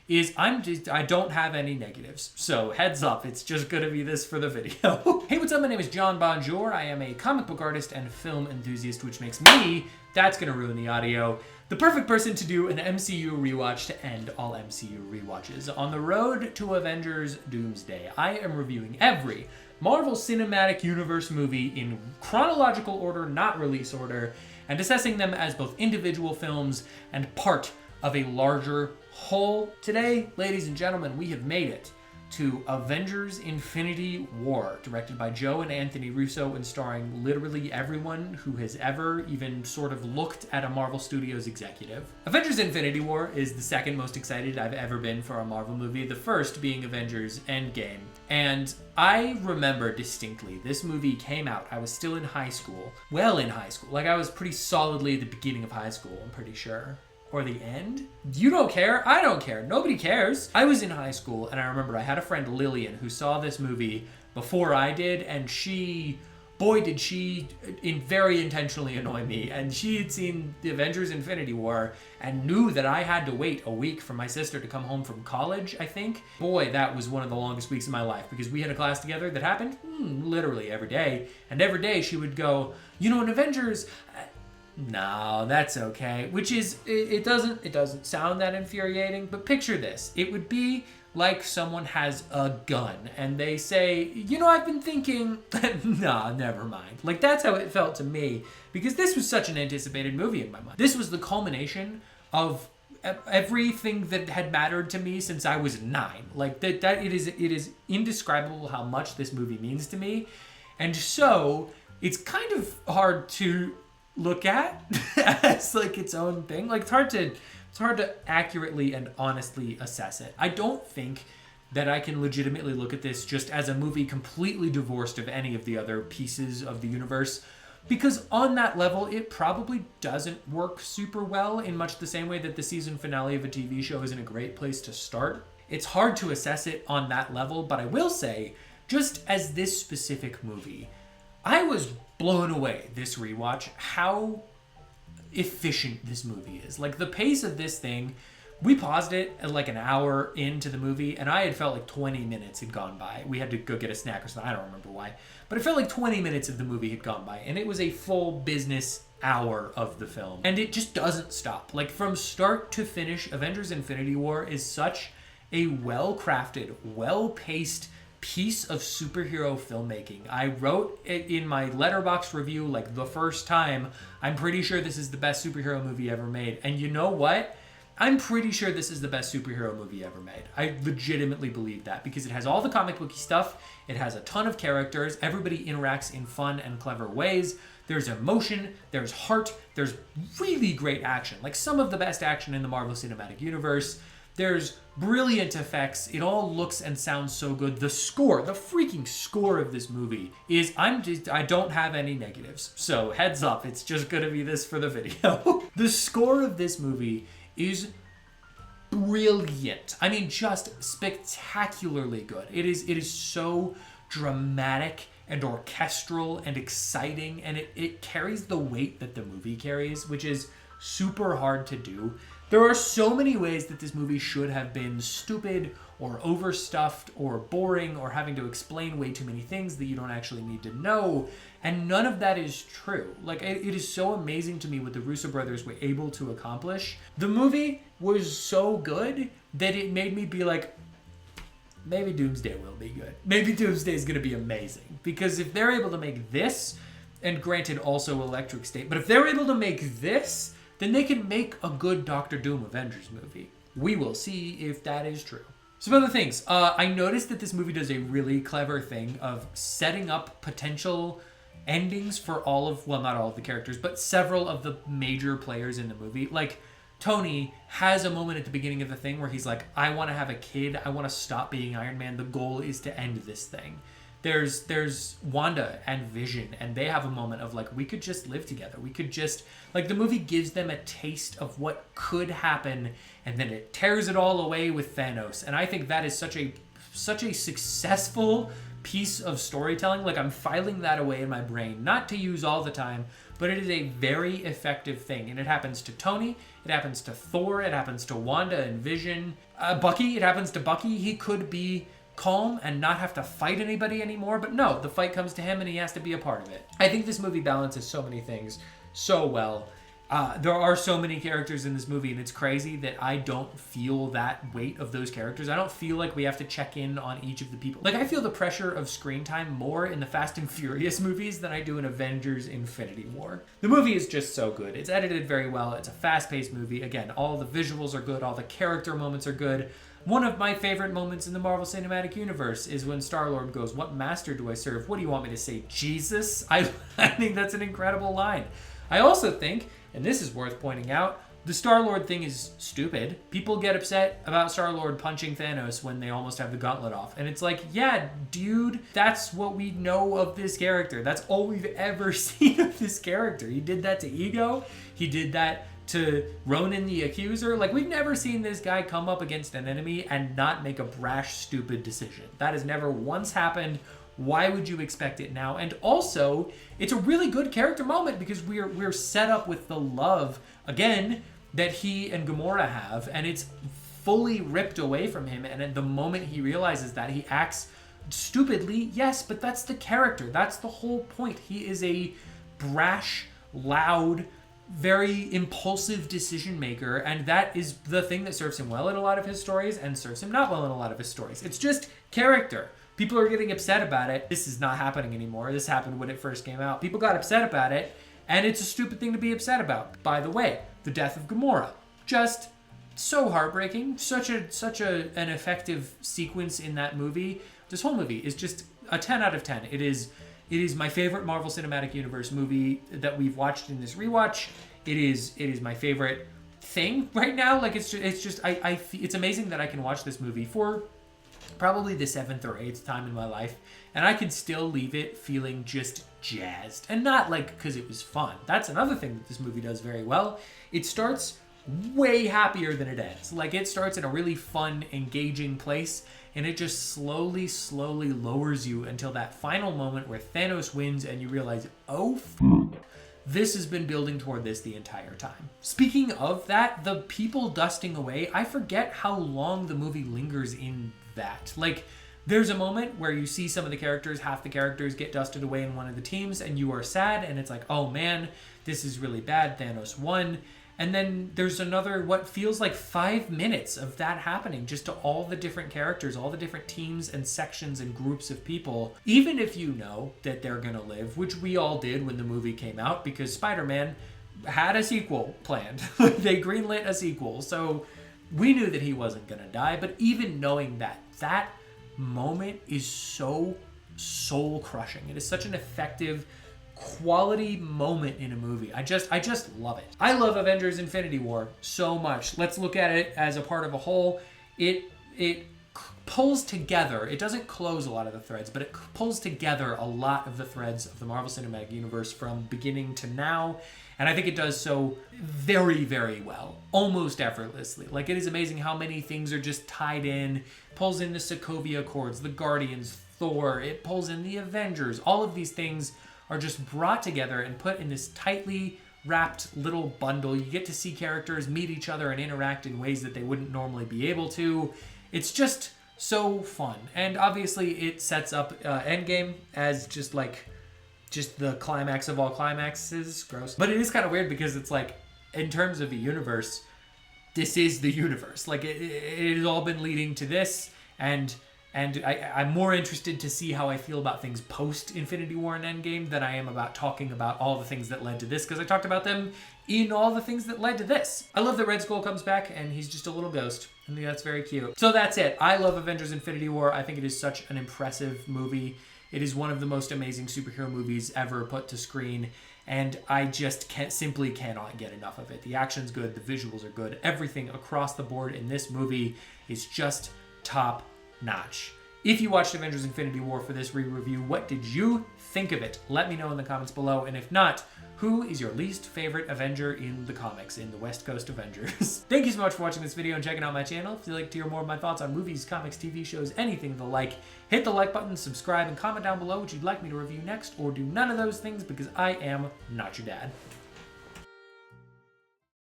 is I don't have any negatives. So heads up, it's just gonna be this for the video. Hey, what's up? My name is John Bonjour. I am a comic book artist and film enthusiast, which makes me, that's gonna ruin the audio, the perfect person to do an MCU rewatch to end all MCU rewatches. On the road to Avengers Doomsday, I am reviewing every Marvel Cinematic Universe movie in chronological order, not release order, and assessing them as both individual films and part of a larger whole. Today, ladies and gentlemen, we have made it to Avengers Infinity War, directed by Joe and Anthony Russo and starring literally everyone who has ever even sort of looked at a Marvel Studios executive. Avengers Infinity War is the second most excited I've ever been for a Marvel movie, the first being Avengers Endgame. And I remember distinctly, this movie came out, I was still in high school, well in high school, like I was pretty solidly at the beginning of high school, I'm pretty sure. Or the end? You don't care, I don't care, nobody cares. I was in high school and I remember I had a friend, Lillian, who saw this movie before I did, and she, boy did she very intentionally annoy me, and she had seen the Avengers Infinity War and knew that I had to wait a week for my sister to come home from college, I think. Boy, that was one of the longest weeks of my life, because we had a class together that happened literally every day, and every day she would go, you know, in Avengers, no, that's okay. Which is, it doesn't sound that infuriating, but picture this. It would be like someone has a gun and they say, you know, I've been thinking, nah, never mind. Like, that's how it felt to me, because this was such an anticipated movie in my mind. This was the culmination of everything that had mattered to me since I was 9. Like, it is indescribable how much this movie means to me. And so it's kind of hard to look at as like its own thing. Like, it's hard to accurately and honestly assess it. I don't think that I can legitimately look at this just as a movie completely divorced of any of the other pieces of the universe, because on that level it probably doesn't work super well, in much the same way that the season finale of a TV show isn't a great place to start. It's hard to assess it on that level, but I will say, just as this specific movie, I was blown away this rewatch how efficient this movie is. Like, the pace of this thing, we paused it at like an hour into the movie and I had felt like 20 minutes had gone by. We had to go get a snack or something, I don't remember why, but it felt like 20 minutes of the movie had gone by, and it was a full business hour of the film, and it just doesn't stop. Like, from start to finish, Avengers Infinity War is such a well-crafted, well-paced piece of superhero filmmaking. I wrote it in my Letterboxd review like the first time, I'm pretty sure this is the best superhero movie ever made. And you know what? I'm pretty sure this is the best superhero movie ever made. I legitimately believe that, because it has all the comic booky stuff, it has a ton of characters, everybody interacts in fun and clever ways, there's emotion, there's heart, there's really great action, like some of the best action in the Marvel Cinematic Universe. There's brilliant effects. It all looks and sounds so good. The score, the freaking score of this movie is, I don't have any negatives. So heads up, it's just gonna be this for the video. The score of this movie is brilliant. I mean, just spectacularly good. It is so dramatic and orchestral and exciting, and it carries the weight that the movie carries, which is super hard to do. There are so many ways that this movie should have been stupid or overstuffed or boring or having to explain way too many things that you don't actually need to know, and none of that is true. Like, it is so amazing to me what the Russo brothers were able to accomplish. The movie was so good that it made me be like, maybe Doomsday will be good. Maybe Doomsday is going to be amazing, because if they're able to make this, and granted also Electric State, but if they're able to make this, then they can make a good Doctor Doom Avengers movie. We will see if that is true. Some other things. I noticed that this movie does a really clever thing of setting up potential endings for all of, well, not all of the characters, but several of the major players in the movie. Like, Tony has a moment at the beginning of the thing where he's like, I want to have a kid. I want to stop being Iron Man. The goal is to end this thing. There's Wanda and Vision, and they have a moment of like, we could just live together. We could just, like, the movie gives them a taste of what could happen, and then it tears it all away with Thanos. And I think that is such a successful piece of storytelling. Like, I'm filing that away in my brain, not to use all the time, but it is a very effective thing. And it happens to Tony, it happens to Thor, it happens to Wanda and Vision. Bucky, it happens to Bucky. He could be calm and not have to fight anybody anymore, but no, the fight comes to him and he has to be a part of it. I think this movie balances so many things so well. There are so many characters in this movie, and it's crazy that I don't feel that weight of those characters. I don't feel like we have to check in on each of the people. Like, I feel the pressure of screen time more in the Fast and Furious movies than I do in Avengers Infinity War. The movie is just so good. It's edited very well. It's a fast-paced movie. Again, all the visuals are good. All the character moments are good. One of my favorite moments in the Marvel Cinematic Universe is when Star-Lord goes, "What master do I serve? What do you want me to say, Jesus?" I think that's an incredible line. I also think, and this is worth pointing out, the Star-Lord thing is stupid. People get upset about Star-Lord punching Thanos when they almost have the gauntlet off. And it's like, yeah, dude, that's what we know of this character. That's all we've ever seen of this character. He did that to Ego. He did that to Ronan the Accuser. Like, we've never seen this guy come up against an enemy and not make a brash, stupid decision. That has never once happened. Why would you expect it now? And also, it's a really good character moment because we're set up with the love, again, that he and Gamora have, and it's fully ripped away from him. And at the moment he realizes that, he acts stupidly, yes, but that's the character. That's the whole point. He is a brash, loud, very impulsive decision maker, and that is the thing that serves him well in a lot of his stories and serves him not well in a lot of his stories. It's just character. People are getting upset about it. This is not happening anymore. This happened when it first came out. People got upset about it, and it's a stupid thing to be upset about. By the way, the death of Gamora. Just so heartbreaking. Such an effective sequence in that movie. This whole movie is just a 10 out of 10. It is my favorite Marvel Cinematic Universe movie that we've watched in this rewatch. It is my favorite thing right now. Like, it's amazing that I can watch this movie for probably the 7th or 8th time in my life, and I can still leave it feeling just jazzed. And not like because it was fun. That's another thing that this movie does very well. It starts way happier than it ends. Like, it starts in a really fun, engaging place, and it just slowly lowers you until that final moment where Thanos wins and you realize, oh, this has been building toward this the entire time. Speaking of that, the people dusting away, I forget how long the movie lingers in that. Like, there's a moment where you see some of the characters, half the characters get dusted away in one of the teams, and you are sad, and it's like, oh man, this is really bad, Thanos won. And then there's another, what feels like 5 minutes of that happening, just to all the different characters, all the different teams and sections and groups of people. Even if you know that they're gonna live, which we all did when the movie came out, because Spider-Man had a sequel planned. They greenlit a sequel, so we knew that he wasn't gonna die. But even knowing that, that moment is so soul-crushing. It is such an effective, quality moment in a movie. I just love it. I love Avengers Infinity War so much. Let's look at it as a part of a whole. It pulls together. It doesn't close a lot of the threads, but it pulls together a lot of the threads of the Marvel Cinematic Universe from beginning to now. And I think it does so very, very well. Almost effortlessly. Like, it is amazing how many things are just tied in. Pulls in the Sokovia Accords, the Guardians, Thor. It pulls in the Avengers. All of these things are just brought together and put in this tightly wrapped little bundle. You get to see characters meet each other and interact in ways that they wouldn't normally be able to. It's just so fun. And obviously it sets up Endgame as just the climax of all climaxes. Gross. But it is kind of weird because it's like, in terms of the universe, this is the universe. Like, it has all been leading to this, and I'm more interested to see how I feel about things post Infinity War and Endgame than I am about talking about all the things that led to this, because I talked about them in all the things that led to this. I love that Red Skull comes back and he's just a little ghost. I think that's very cute. So that's it. I love Avengers Infinity War. I think it is such an impressive movie. It is one of the most amazing superhero movies ever put to screen, and I just simply cannot get enough of it. The action's good, the visuals are good, everything across the board in this movie is just top notch. If you watched Avengers Infinity War for this re-review, what did you think of it? Let me know in the comments below, and if not, who is your least favorite Avenger in the comics, in the West Coast Avengers? Thank you so much for watching this video and checking out my channel. If you'd like to hear more of my thoughts on movies, comics, TV shows, anything of the like, hit the like button, subscribe, and comment down below what you'd like me to review next, or do none of those things because I am not your dad.